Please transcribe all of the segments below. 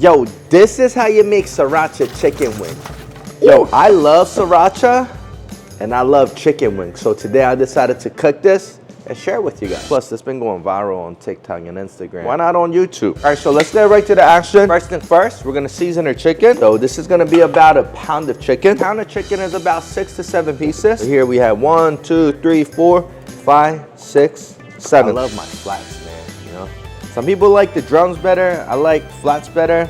Yo, this is how you make Sriracha chicken wings. Yo, I love Sriracha and I love chicken wings. So today I decided to cook this and share it with you guys. Plus, it's been going viral on TikTok and Instagram. Why not on YouTube? All right, so let's get right to the action. First thing first, we're gonna season our chicken. So this is gonna be about a pound of chicken. A pound of chicken is about 6 to 7 pieces. So here we have 1, 2, 3, 4, 5, 6, 7. I love my flats, man, you know? Some people like the drums better. I like flats better.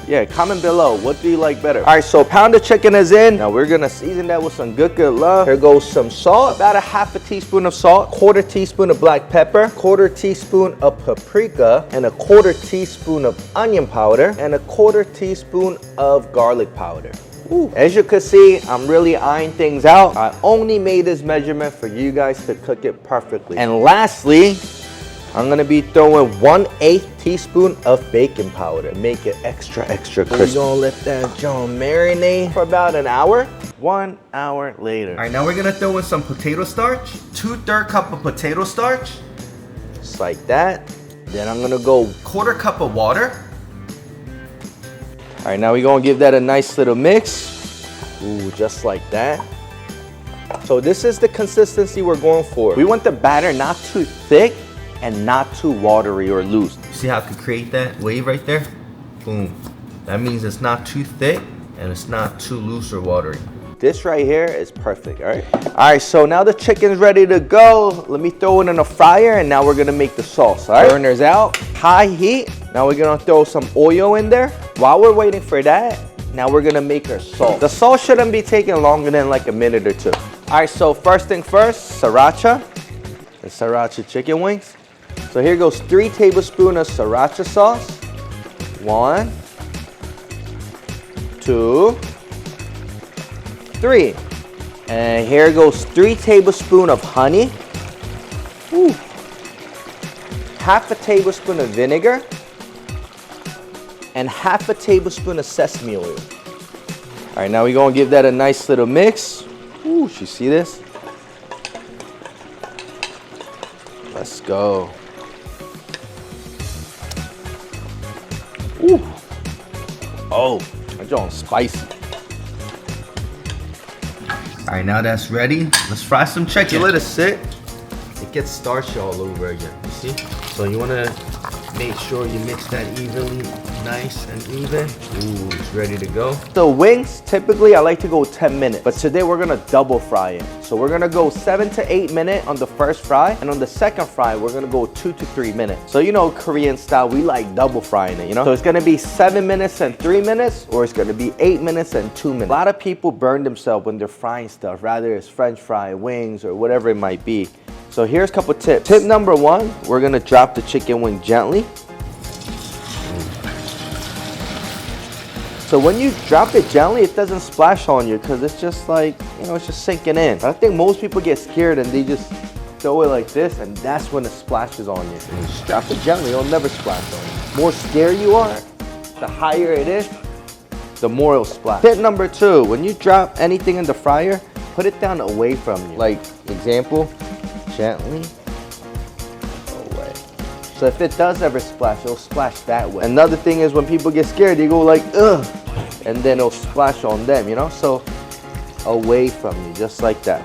Yeah, comment below. What do you like better? All right, so pound of chicken is in. Now we're gonna season that with some good love. Here goes some salt, about a half a teaspoon of salt, quarter teaspoon of black pepper, quarter teaspoon of paprika, and a quarter teaspoon of onion powder, and a quarter teaspoon of garlic powder. Ooh. As you can see, I'm really eyeing things out. I only made this measurement for you guys to cook it perfectly. And lastly, I'm gonna be throwing 1/8 teaspoon of baking powder to make it extra crispy. We're gonna let that John marinate for about an hour. 1 hour later. All right, now we're gonna throw in some potato starch. 2/3 cup of potato starch. Just like that. Then I'm gonna go 1/4 cup of water. All right, now we're gonna give that a nice little mix. Ooh, just like that. So this is the consistency we're going for. We want the batter not too thick and not too watery or loose. See how I could create that wave right there? Boom. That means it's not too thick and it's not too loose or watery. This right here is perfect, all right? All right, so now the chicken's ready to go. Let me throw it in a fryer and now we're gonna make the sauce, all right? Burner's out, high heat. Now we're gonna throw some oil in there. While we're waiting for that, now we're gonna make our sauce. The sauce shouldn't be taking longer than like a minute or two. All right, so first thing first, Sriracha. The Sriracha chicken wings. So here goes 3 tablespoons of Sriracha sauce. 1, 2, 3. And here goes 3 tablespoons of honey. Ooh. Half a tablespoon of vinegar. And half a tablespoon of sesame oil. All right, now we're gonna give that a nice little mix. Ooh, you see this? Let's go. Ooh. Oh, that joint's spicy. All right, now that's ready. Let's fry some chicken. You let it sit. It gets starchy all over again, you see? So you wanna make sure you mix that evenly, nice and even. Ooh, it's ready to go. The wings, typically I like to go 10 minutes, but today we're gonna double fry it. So we're gonna go 7 to 8 minutes on the first fry, and on the second fry, we're gonna go 2 to 3 minutes. So you know, Korean style, we like double frying it, you know? So it's gonna be 7 minutes and 3 minutes, or it's gonna be 8 minutes and 2 minutes. A lot of people burn themselves when they're frying stuff, rather it's French fry, wings, or whatever it might be. So here's a couple tips. Tip number 1, we're gonna drop the chicken wing gently. So when you drop it gently, it doesn't splash on you because it's just like, you know, it's just sinking in. But I think most people get scared and they just throw it like this, and that's when it splashes on you. And you just drop it gently, it'll never splash on you. The more scared you are, the higher it is, the more it'll splash. Tip number 2, when you drop anything in the fryer, put it down away from you. Like, example, gently away. So if it does ever splash, it'll splash that way. Another thing is when people get scared, they go like, ugh, and then it'll splash on them, you know? So away from you, just like that.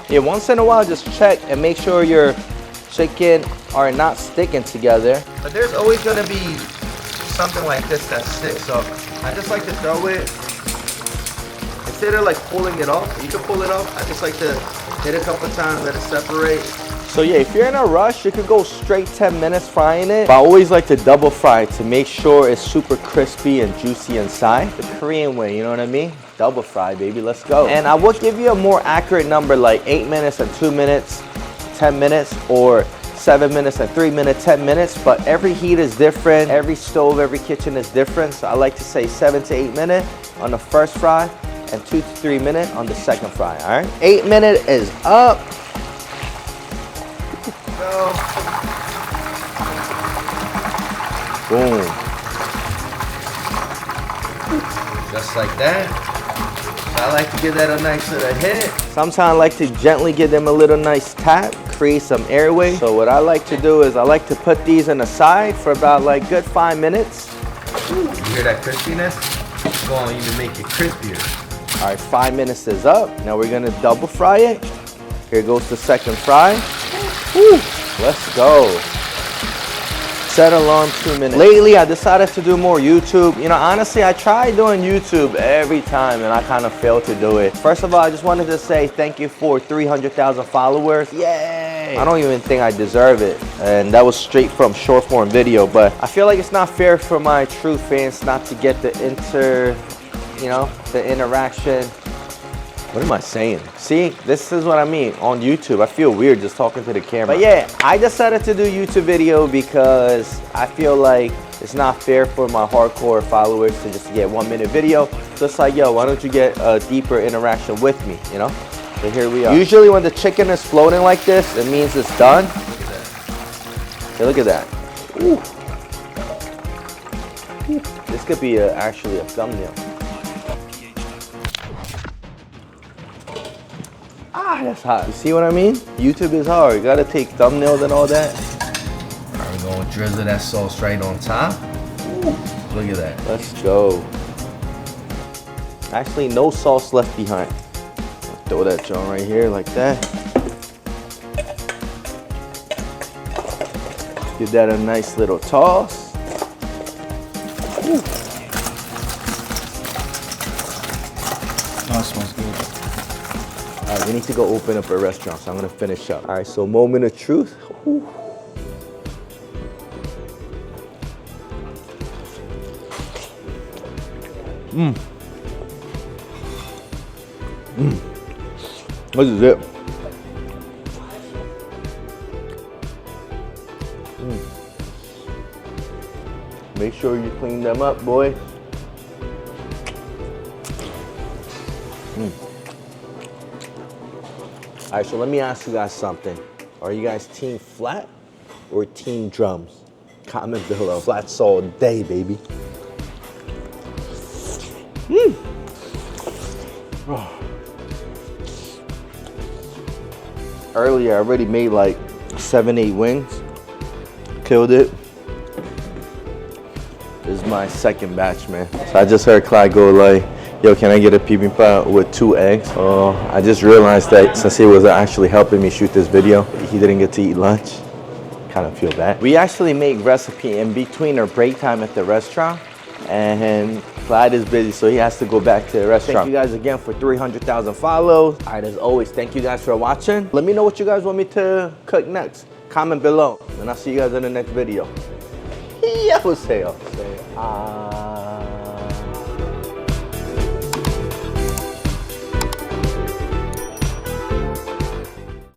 Yeah, once in a while, just check and make sure your chicken are not sticking together. But there's always gonna be something like this that sticks, so I just like to throw it. Instead of like pulling it off, you can pull it off. I just like to hit a couple times, let it separate. So yeah, if you're in a rush, you could go straight 10 minutes frying it. But I always like to double fry it to make sure it's super crispy and juicy inside. The Korean way, you know what I mean? Double fry, baby, let's go. And I will give you a more accurate number, like 8 minutes and 2 minutes, 10 minutes, or 7 minutes and 3 minutes, 10 minutes. But every heat is different. Every stove, every kitchen is different. So I like to say 7 to 8 minutes on the first fry and 2 to 3 minutes on the second fry, all right? 8 minutes is up. Go. Boom. Just like that. So I like to give that a nice little hit. Sometimes I like to gently give them a little nice tap, create some airway. So what I like to do is I like to put these on the side for about like good 5 minutes. You hear that crispiness? It's going to even make it crispier. All right, 5 minutes is up. Now we're gonna double fry it. Here goes the second fry. Woo, let's go. Set alarm 2 minutes. Lately, I decided to do more YouTube. You know, honestly, I tried doing YouTube every time and I kind of failed to do it. First of all, I just wanted to say thank you for 300,000 followers. Yay! I don't even think I deserve it. And that was straight from short form video, but I feel like it's not fair for my true fans not to get the interaction. What am I saying? See, this is what I mean on YouTube. I feel weird just talking to the camera. But yeah, I decided to do YouTube video because I feel like it's not fair for my hardcore followers to just get 1 minute video. So it's like, yo, why don't you get a deeper interaction with me, you know? So here we are. Usually when the chicken is floating like this, it means it's done. Hey, look at that. Ooh. This could be actually a thumbnail. Ah, that's hot. You see what I mean? YouTube is hard. You gotta take thumbnails and all that. All right, we're gonna drizzle that sauce right on top. Ooh, look at that. Let's go. Actually, no sauce left behind. Throw that joint right here like that. Give that a nice little toss. Ooh. Oh, it smells good. All right, we need to go open up a restaurant, so I'm gonna finish up. All right, so moment of truth. Ooh. This is it. Make sure you clean them up, boy. All right, so let me ask you guys something. Are you guys team flat or team drums? Comment below. Flats all day, baby. Oh. Earlier, I already made like 7-8 wings. Killed it. This is my second batch, man. So I just heard Clyde go like, yo, can I get a bibimbap with 2 eggs? I just realized that since he was actually helping me shoot this video, he didn't get to eat lunch. Kind of feel bad. We actually make recipe in between our break time at the restaurant, and Clyde is busy, so he has to go back to the restaurant. Thank you guys again for 300,000 follows. All right, as always, thank you guys for watching. Let me know what you guys want me to cook next. Comment below, and I'll see you guys in the next video. Yeah, say